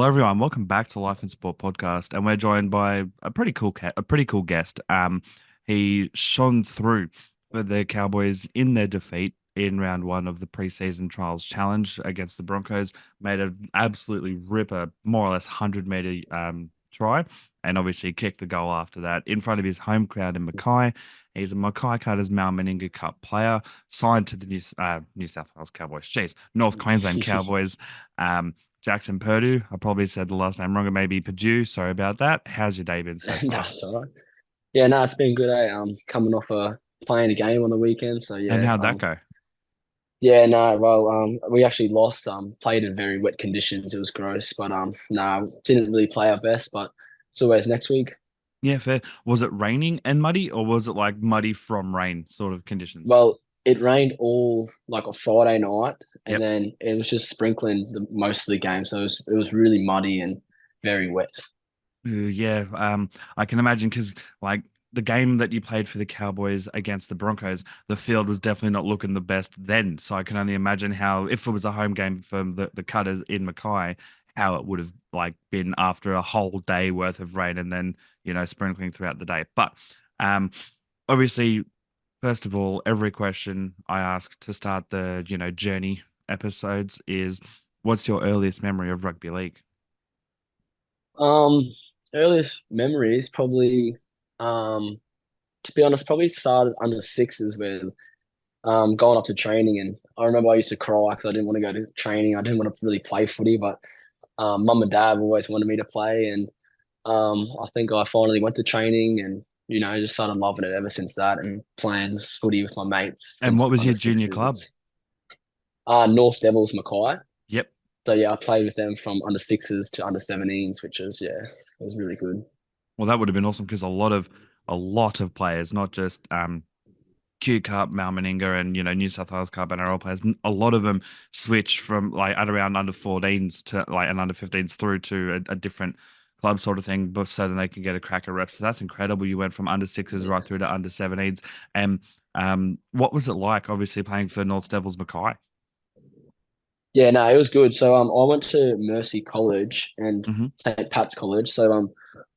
Hello, everyone. Welcome back to Life and Sport podcast, and we're joined by a pretty cool guest. He shone through for the Cowboys in their defeat in round one of the preseason trials challenge against the Broncos. Made an absolutely ripper, more or less 100-meter try, and obviously kicked the goal after that in front of his home crowd in Mackay. He's a Mackay Cutters Mal Meninga Cup player, signed to the New South Wales Cowboys. Jeez, North Queensland Cowboys. Jaxon Purdue. I probably said the last name wrong. It may be Purdue. Sorry about that. How's your day been so No, far? it's all right. Yeah, no, it's been good. Coming off playing a game on the weekend, so And yeah, how'd that go? yeah, no, well, we actually lost. Played in very wet conditions. It was gross, but no, didn't really play our best. But it's always next week. Yeah, fair. Was it raining and muddy, or was it like muddy from rain sort of conditions? Well, it rained all like a Friday night, and Yep. then it was just sprinkling most of the game, so it was really muddy and very wet. Yeah. I can imagine because like the game that you played for the Cowboys against the Broncos, the field was definitely not looking the best then. So I can only imagine how, if it was a home game for the Cutters in Mackay, how it would have like been after a whole day worth of rain and then, sprinkling throughout the day. But um obviously, first of all, every question I ask to start the, journey episodes is what's your earliest memory of rugby league? Um, Earliest memories probably, um, to be honest, probably started under sixes with going up to training. And I remember I used to cry because I didn't want to go to training. I didn't want to really play footy, but mum and dad always wanted me to play. And I think I finally went to training and, just started loving it ever since that and playing footy with my mates And what since was under your junior club? sixes. North Devils Mackay. Yep. So yeah, I played with them from under sixes to under 17s, which is, yeah, it was really good. Well, that would have been awesome because a lot of players, not just Q Cup, Mal Meninga, and New South Wales Cup NRL players, a lot of them switch from like at around under 14s to like and under 15s through to a different club sort of thing, but so then they can get a crack at reps. So that's incredible. You went from under sixes right Yeah. through to under 17s. And what was it like, obviously playing for North Devils Mackay? Yeah, no, it was good. So I went to Mercy College and Hmm. St. Pat's College. So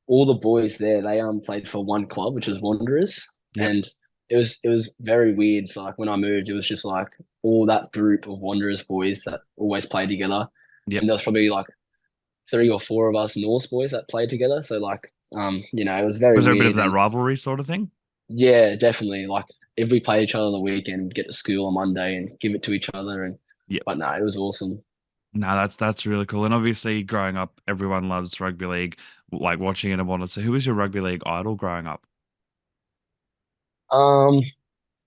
all the boys there they played for one club, which was Wanderers, Yep. and it was very weird. So like when I moved, it was just like all that group of Wanderers boys that always played together, Yep. and there was probably like three or four of us Norse boys that played together. So like it was very Was there a bit of weird, that and rivalry sort of thing? yeah, definitely like if we played each other on the weekend, we'd get to school on Monday and give it to each other, and Yep. but no, it was awesome. No, that's really cool. And obviously, growing up, everyone loves rugby league, like watching it and whatnot. So, who was your rugby league idol growing up? Um,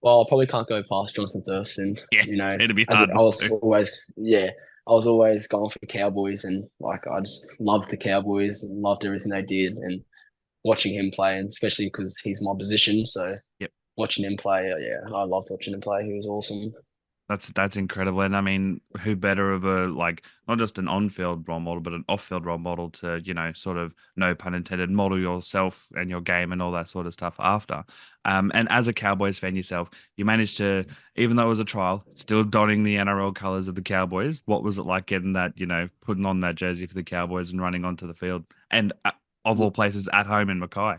Well, I probably can't go past Jonathan Thurston. Yeah, it's going to be As hard I not was to. always, yeah, I was always going for the Cowboys, and like I just loved the Cowboys and loved everything they did, and watching him play, and especially because he's my position, so Yep. watching him play, yeah, I loved watching him play. He was awesome. That's incredible. And I mean, who better of a like not just an on-field role model, but an off-field role model to, sort of no pun intended, model yourself and your game and all that sort of stuff after. And as a Cowboys fan yourself, you managed to, even though it was a trial, still donning the NRL colors of the Cowboys. What was it like getting that, putting on that jersey for the Cowboys and running onto the field? And of all places, at home in Mackay.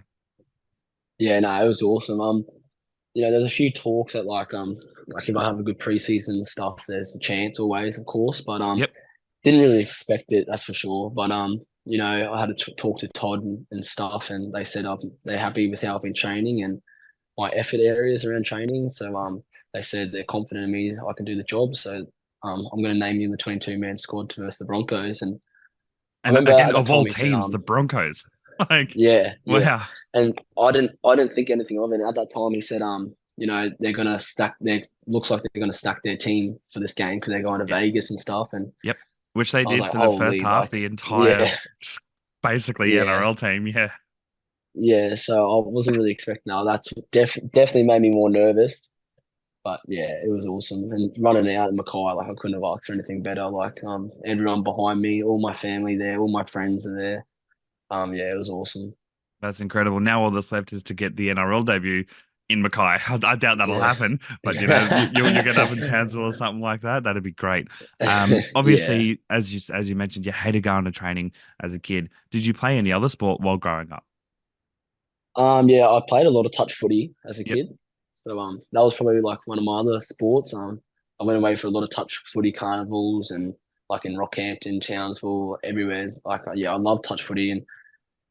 Yeah, no, it was awesome. There's a few talks that like if I have a good preseason and stuff, there's a chance always, of course, but Yep. didn't really expect it, that's for sure. But I had to talk to Todd and stuff, and they said they're happy with how I've been training and my effort areas around training. So they said they're confident in me I can do the job. So I'm going to name you in the 22-man squad to versus the Broncos. And I And remember again, at that of all time he said teams, the Broncos. Like, yeah, yeah, wow. and I didn't think anything of it. At that time he said they're gonna stack. They looks like they're gonna stack their team for this game because they're going to Yep. Vegas and stuff. And Yep. Which they I was did like, for the first holy, half, like, the entire yeah, basically yeah, NRL team. Yeah. yeah. So I wasn't really expecting that. That's definitely made me more nervous. But yeah, it was awesome. And running out in Mackay, like I couldn't have asked for anything better. Like everyone behind me, all my family there, all my friends are there. Yeah, it was awesome. That's incredible. Now all that's left is to get the NRL debut in Mackay. I doubt that'll Yeah. happen, but you'll get up in Townsville or something like that. That'd be great. Yeah. Obviously, as you mentioned, you hated going to training as a kid. Did you play any other sport while growing up? Yeah, I played a lot of touch footy as a Yep. kid. So that was probably like one of my other sports. I went away for a lot of touch footy carnivals and like in Rockhampton, Townsville, everywhere. Like yeah, I love touch footy and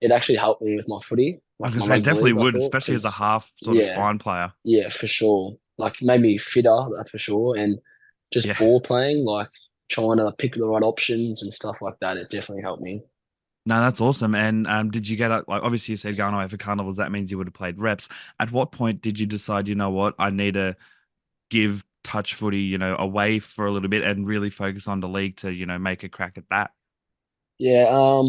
it actually helped me with my footy, I was like gonna my say it rugby definitely league, I would, thought, especially as a because half sort of yeah, spine player. yeah, for sure. Like made me fitter, that's for sure. And just Yeah. ball playing, like trying to pick the right options and stuff like that, it definitely helped me. No, that's awesome. And did you get like obviously you said going away for carnivals, that means you would have played reps. At what point did you decide, you know what, I need to give touch footy, away for a little bit and really focus on the league to, make a crack at that? Yeah,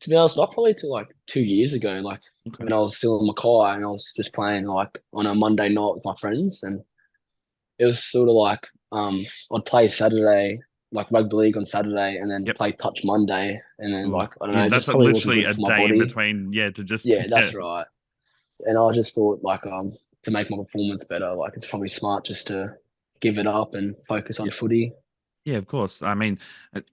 to be honest, not probably till like 2 years ago, like Okay. when I was still in Mackay and I was just playing like on a Monday night with my friends, and it was sort of like I'd play Saturday, like rugby league on Saturday, and then Yep. play touch Monday, and then Ooh. like I don't Yeah, know, it that's just probably wasn't literally good a for my day in body. between. Yeah, to just Yeah, yeah. that's right. And I just thought like to make my performance better, like it's probably smart just to give it up and focus on Yeah. footy. Yeah, of course. I mean,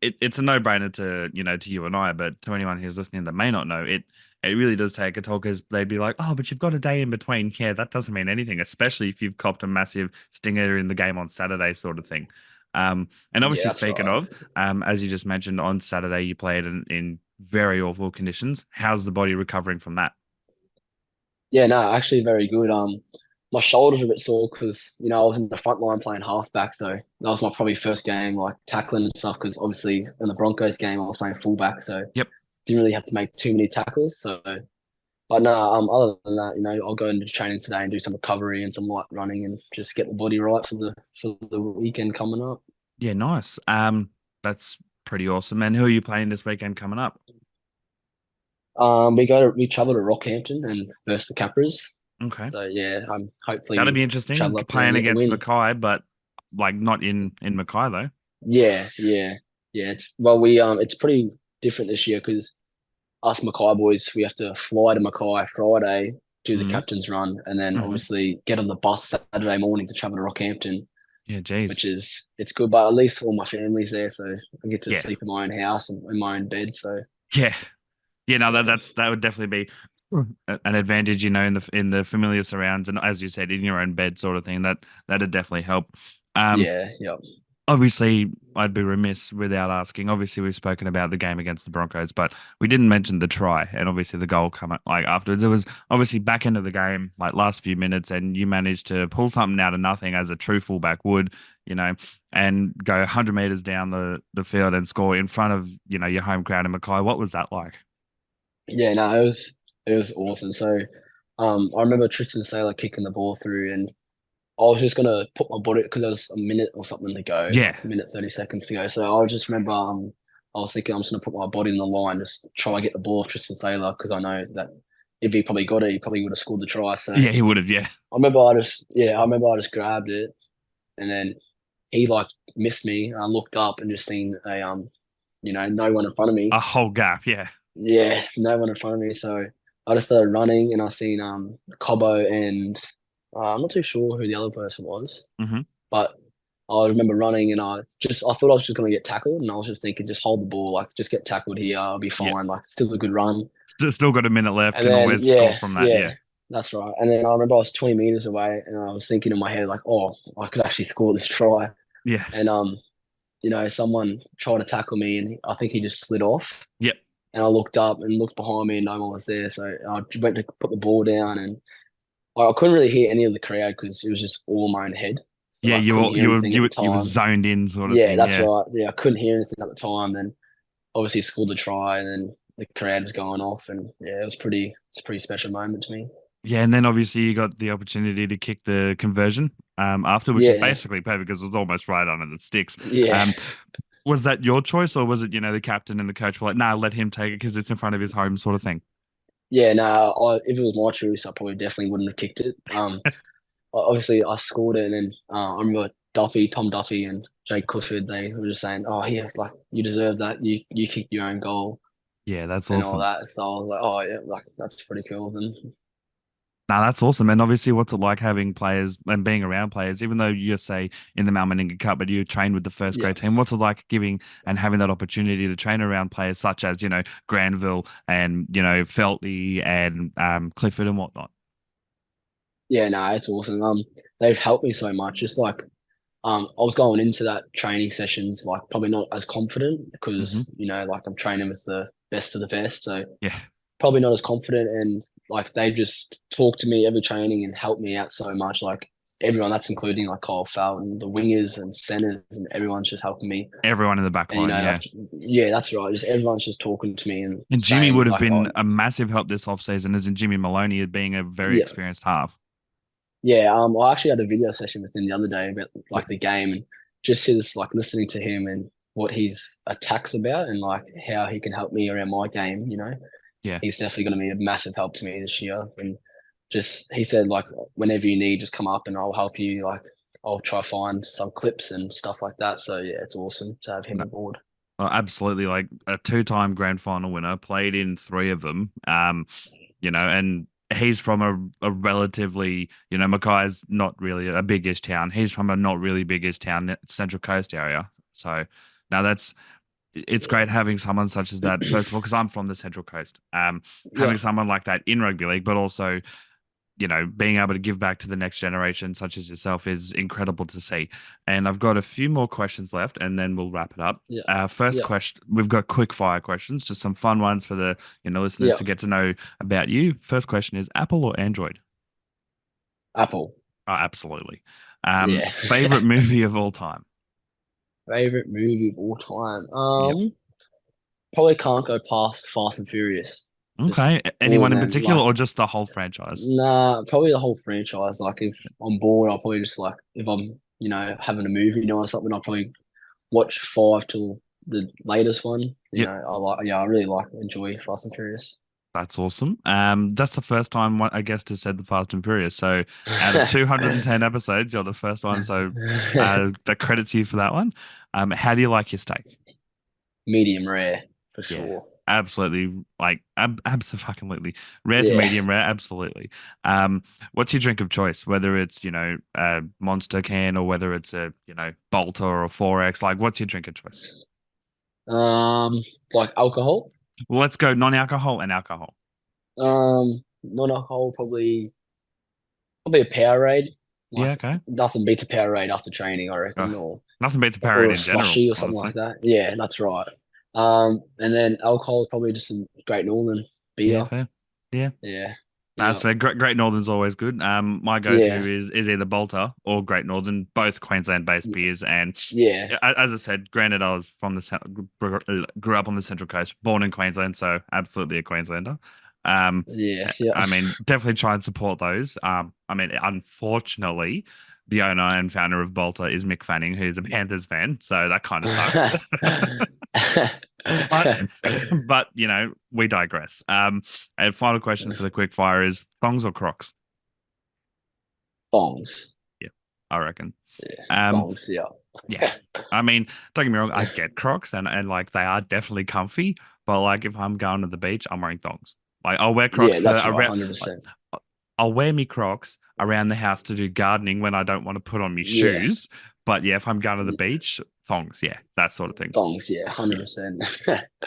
it's a no-brainer to, to you and I, but to anyone who's listening that may not know, it really does take a toll because they'd be like, oh, but you've got a day in between. Yeah, that doesn't mean anything, especially if you've copped a massive stinger in the game on Saturday, sort of thing. And Yeah, obviously, that's speaking right. of, as you just mentioned, on Saturday you played in very awful conditions. How's the body recovering from that? Yeah, no, actually very good. My shoulders are a bit sore because I was in the front line playing halfback, so that was my probably first game like tackling and stuff. Because obviously in the Broncos game I was playing fullback, so Yep. didn't really have to make too many tackles. So, but no, other than that, I'll go into training today and do some recovery and some light running and just get the body right for the weekend coming up. Yeah, nice. That's pretty awesome. And who are you playing this weekend coming up? We travel to Rockhampton and versus the Capras. Okay. So yeah, I'm That'd hopefully be interesting. travel up there and Playing get the against win. Mackay, but like not in Mackay though. Yeah, yeah, yeah. It's pretty different this year because us Mackay boys, we have to fly to Mackay Friday, do the Hmm. captain's run, and then Hmm. obviously get on the bus Saturday morning to travel to Rockhampton, Yeah, geez. which is it's good. But at least all my family's there, so I get to Yeah, sleep in my own house and in my own bed. So yeah, yeah. No, yeah, that would definitely be an advantage, in the familiar surrounds, and as you said, in your own bed, sort of thing. That'd definitely help. Um, yeah, yeah, Obviously, I'd be remiss without asking. Obviously, we've spoken about the game against the Broncos, but we didn't mention the try and obviously the goal come like afterwards. It was obviously back into the game, like last few minutes, and you managed to pull something out of nothing as a true fullback would, you know, and go 100 meters down the field and score in front of your home crowd in Mackay. What was that like? yeah. No, it was awesome. So, I remember Tristan Saylor kicking the ball through, and I was just gonna put my body because there was a minute or something to go, Yeah, like a minute 30 seconds to go. So I just remember I was thinking I'm just gonna put my body in the line, just try to get the ball off Tristan Saylor because I know that if he probably got it, he probably would have scored the try. So yeah, he would have. Yeah, I remember I just grabbed it and then he like missed me. And I looked up and just seen no one in front of a me. whole gap. Yeah. Yeah, no one in front of me. So I just started running and I seen Cobbo and I'm not too sure who the other person was. Hmm. But I remember running and I thought I was just gonna get tackled and I was just thinking just hold the ball, like just get tackled here, I'll be Yeah. fine. Like still a good run. Still got a minute left. And Can then always score yeah, from that. Yeah. yeah, that's right. And then I remember I was 20 meters away and I was thinking in my head like, oh, I could actually score this try. Yeah. And someone tried to tackle me and I think he just slid off. Yep. And I looked up and looked behind me and no one was there. So I went to put the ball down and I couldn't really hear any of the crowd because it was just all in my own head. So Yeah. I You couldn't were hear you were anything at you the were, you were time. zoned in, sort of Yeah, thing. that's Yeah. right. Yeah, I couldn't hear anything at the time. Then obviously scored the try, and then the crowd was going off, and yeah, it's a pretty special moment to me. Yeah, and then obviously you got the opportunity to kick the conversion after, which is Yeah, basically perfect because it was almost right under the sticks. yeah, Um, was that your choice, or was it the captain and the coach were like, "Nah, let him take it because it's in front of his home," sort of thing? yeah. No, if it was my choice, I probably definitely wouldn't have kicked it. Obviously I scored it, and then I remember Tom Duffy, and Jake Clifford. They were just saying, "Oh, yeah, like you deserve that. You kicked your own goal Yeah, that's and all awesome. that." So I was like, "Oh yeah, like that's pretty cool." Then Now that's awesome. And obviously, what's it like having players and being around players, even though you're, say, in the Mount Meninga Cup, but you train with the first Yeah. grade team? What's it like giving and having that opportunity to train around players such as, Granville and, Felty and Clifford and whatnot? Yeah, no, it's awesome. They've helped me so much. Just like I was going into that training sessions like probably not as confident Hmm. because like I'm training with the best of the best, so Yeah. probably not as confident. And like they just talk to me every training and help me out so much. Like everyone, that's including like Kyle Felton, the wingers and centers, and everyone's just helping me. Everyone in the back And line. like Yeah. yeah, that's right. Just everyone's just talking to me and And Jimmy saying would have like, oh been a massive help this offseason, as in Jimmy Maloney being a very yeah, experienced half. yeah. I actually had a video session with him the other day about like the game and just his like listening to him and what his attacks about and like how he can help me around my game. Yeah. He's definitely going to be a massive help to me this year. And just he said like whenever you need, just come up and I'll help you. Like I'll try find some clips and stuff like that. So yeah, it's awesome to have him No, aboard. absolutely. Like a two-time grand final winner, played in three of them. And he's from a relatively, Mackay's not really a biggish town. He's from a not really biggish town, Central Coast area. So now it's great having someone such as that, first of all, because I'm from the Central Coast. Yeah, Having someone like that in rugby league, but also, being able to give back to the next generation, such as yourself, is incredible to see. And I've got a few more questions left, and then we'll wrap it up. yeah, First yeah, question, we've got quick fire questions, just some fun ones for the listeners yeah. to get to know about you. First question is Apple or Android? Apple. Oh, absolutely. Yeah. Favorite movie of all time? Favorite movie of all time. Yep. Probably can't go past Fast and Furious. Just Okay. all of Anyone in them. particular, Like, or just the whole franchise? nah, probably the whole franchise. Like, if I'm bored, I'll probably just like if I'm having a movie or something, I'll probably watch five till the latest one. Yep. I really like enjoy Fast and Furious. That's awesome. That's the first time one, I guess to said the Fast and Furious. So out of 210 episodes, you're the first one. So the credit to you for that one. How do you like your steak? Medium rare for Yeah, sure. absolutely. Like absolutely. Rare to Yeah, medium rare, absolutely. What's your drink of choice? Whether it's, a Monster can or whether it's a, Bolter or 4X, like what's your drink of choice? like alcohol. Well, let's go non-alcohol and alcohol. Non-alcohol probably a Powerade. Yeah, Like okay. nothing beats a Powerade after training, I Uh, reckon, or Nothing beats a or parade a in general, slushy or something honestly. like that. Yeah, that's right. And then alcohol is probably just some Great Northern Yeah, beer. fair. Yeah. Yeah, That's yeah, fair. Great Northern's always good. My yeah, go-to is either Bolter or Great Northern, both Queensland-based beers. And yeah, as I said, granted, I was from grew up on the Central Coast, born in Queensland, so absolutely a Queenslander. Um, yeah, yeah, I mean, definitely try and support those. I mean, unfortunately, the owner and founder of Bolter is Mick Fanning, who's a Panthers fan, so that kind of sucks. But but we digress. And final question for the quick fire is thongs or Crocs? Bongs. Yeah, I reckon. Yeah, Um, bongs. Yeah, yeah. I mean, don't get me wrong, I get Crocs and like they are definitely comfy, but like if I'm going to the beach, I'm wearing thongs. Like I'll wear Crocs yeah, for that's right, around 100%. I'll wear me Crocs around the house to do gardening when I don't want to put on me Yeah, shoes. But yeah, if I'm going to the beach, thongs, yeah, that sort of thing. bongs. Yeah, 100%.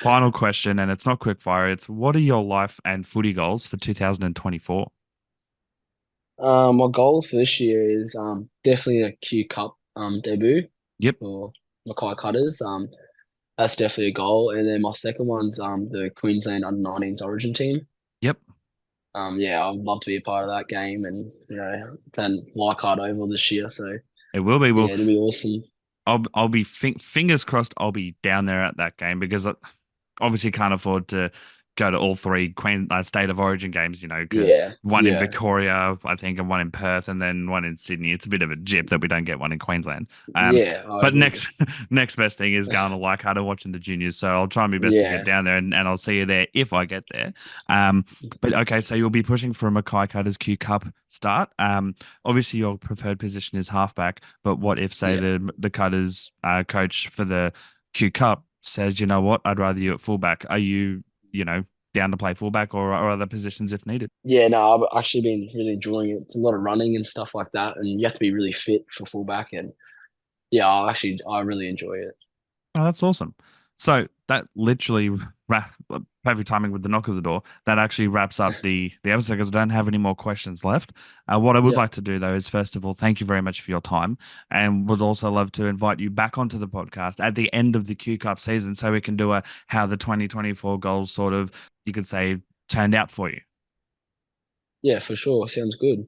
Final question, and it's not quick fire. It's what are your life and footy goals for 2024? My goal for this year is definitely a Q Cup debut Yep, for Mackay Cutters. That's definitely a goal. And then my second one's the Queensland Under-19s Origin team. yep. Yeah, I'd love to be a part of that game and plan Leichhardt Oval this year. So It will be. Well, yeah, it'll be awesome. I'll be fingers crossed. I'll be down there at that game because I obviously can't afford to go to all three State of Origin games. Because Yeah, one in yeah, Victoria, I think, and one in Perth, and then one in Sydney. It's a bit of a jip that we don't get one in Queensland. yeah. I But agree. next best thing is going to Leichhardt and watching the juniors. So I'll try my best to get Yeah, down there, and I'll see you there if I get there. But okay, so you'll be pushing for a Mackay Cutters Q Cup start. Obviously your preferred position is halfback, but what if, say, yeah. the Cutters coach for the Q Cup says, you know what, I'd rather you at fullback. Are you, down to play fullback or other positions if needed. Yeah, no, I've actually been really enjoying it. It's a lot of running and stuff like that, and you have to be really fit for fullback. And yeah, I really enjoy it. Oh, that's awesome. So that literally perfect timing with the knock of the door. That actually wraps up the episode because I don't have any more questions left. What I would Yeah, like to do though is first of all, thank you very much for your time, and would also love to invite you back onto the podcast at the end of the Q Cup season so we can do a how the 2024 goals sort of you could say turned out for you. yeah, for sure. Sounds good.